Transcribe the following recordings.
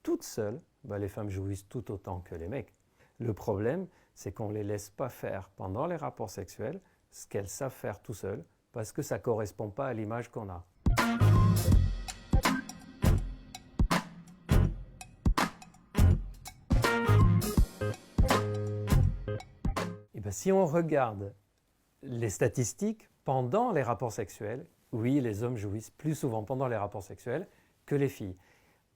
toutes seules, les femmes jouissent tout autant que les mecs. Le problème, c'est qu'on ne les laisse pas faire pendant les rapports sexuels ce qu'elles savent faire tout seules, parce que ça ne correspond pas à l'image qu'on a. Et si on regarde les statistiques pendant les rapports sexuels, oui, les hommes jouissent plus souvent pendant les rapports sexuels que les filles.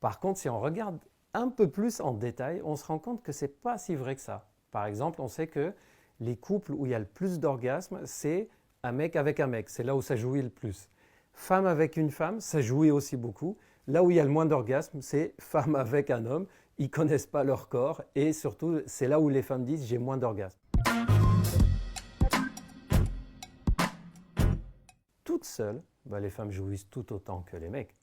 Par contre, si on regarde un peu plus en détail, on se rend compte que ce n'est pas si vrai que ça. Par exemple, on sait que les couples où il y a le plus d'orgasmes, c'est un mec avec un mec, c'est là où ça jouit le plus. Femme avec une femme, ça jouit aussi beaucoup. Là où il y a le moins d'orgasmes, c'est femme avec un homme, ils ne connaissent pas leur corps et surtout, c'est là où les femmes disent « j'ai moins d'orgasmes ». Toutes seules, les femmes jouissent tout autant que les mecs.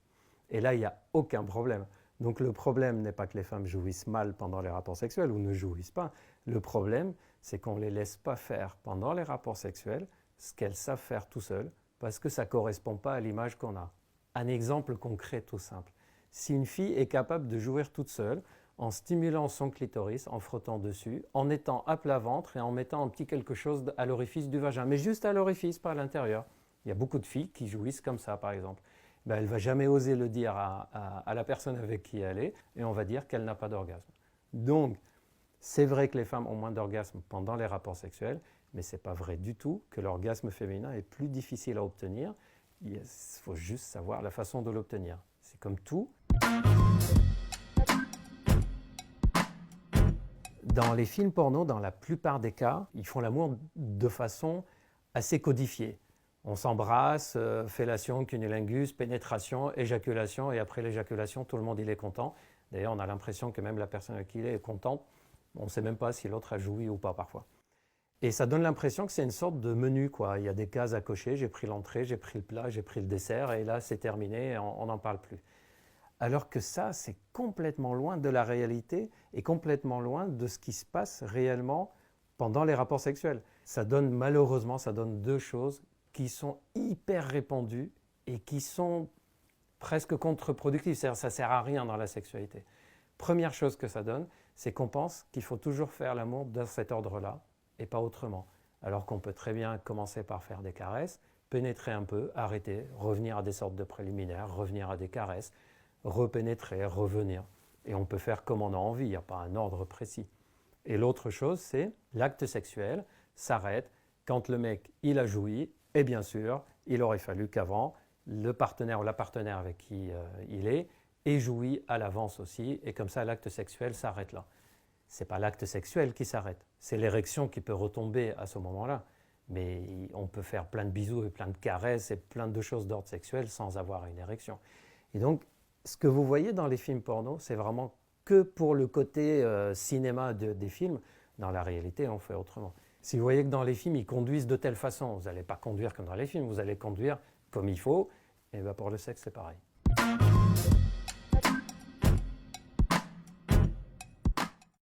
Et là, il n'y a aucun problème. Donc le problème n'est pas que les femmes jouissent mal pendant les rapports sexuels ou ne jouissent pas. Le problème, c'est qu'on ne les laisse pas faire pendant les rapports sexuels ce qu'elles savent faire tout seules parce que ça ne correspond pas à l'image qu'on a. Un exemple concret tout simple. Si une fille est capable de jouir toute seule en stimulant son clitoris, en frottant dessus, en étant à plat ventre et en mettant un petit quelque chose à l'orifice du vagin, mais juste à l'orifice, pas à l'intérieur. Il y a beaucoup de filles qui jouissent comme ça, par exemple. Elle ne va jamais oser le dire à la personne avec qui elle est, et on va dire qu'elle n'a pas d'orgasme. Donc, c'est vrai que les femmes ont moins d'orgasme pendant les rapports sexuels, mais ce n'est pas vrai du tout que l'orgasme féminin est plus difficile à obtenir. Il faut juste savoir la façon de l'obtenir. C'est comme tout. Dans les films porno, dans la plupart des cas, ils font l'amour de façon assez codifiée. On s'embrasse, fellation, cunnilingus, pénétration, éjaculation, et après l'éjaculation, tout le monde il est content. D'ailleurs, on a l'impression que même la personne avec qui il est contente. On ne sait même pas si l'autre a joui ou pas parfois. Et ça donne l'impression que c'est une sorte de menu, quoi. Il y a des cases à cocher, j'ai pris l'entrée, j'ai pris le plat, j'ai pris le dessert, et là c'est terminé, on n'en parle plus. Alors que ça, c'est complètement loin de la réalité et complètement loin de ce qui se passe réellement pendant les rapports sexuels. Malheureusement, ça donne deux choses qui sont hyper répandues et qui sont presque contre-productives. C'est-à-dire ça ne sert à rien dans la sexualité. Première chose que ça donne, c'est qu'on pense qu'il faut toujours faire l'amour dans cet ordre-là et pas autrement. Alors qu'on peut très bien commencer par faire des caresses, pénétrer un peu, arrêter, revenir à des sortes de préliminaires, revenir à des caresses, repénétrer, revenir. Et on peut faire comme on a envie, il n'y a pas un ordre précis. Et l'autre chose, c'est l'acte sexuel s'arrête quand le mec il a joui, et bien sûr, il aurait fallu qu'avant, le partenaire ou la partenaire avec qui il est ait joui à l'avance aussi, et comme ça l'acte sexuel s'arrête là. Ce n'est pas l'acte sexuel qui s'arrête, c'est l'érection qui peut retomber à ce moment-là. Mais on peut faire plein de bisous et plein de caresses et plein de choses d'ordre sexuel sans avoir une érection. Et donc, ce que vous voyez dans les films porno, c'est vraiment que pour le côté cinéma des films. Dans la réalité, on fait autrement. Si vous voyez que dans les films, ils conduisent de telle façon, vous n'allez pas conduire comme dans les films, vous allez conduire comme il faut, et pour le sexe, c'est pareil.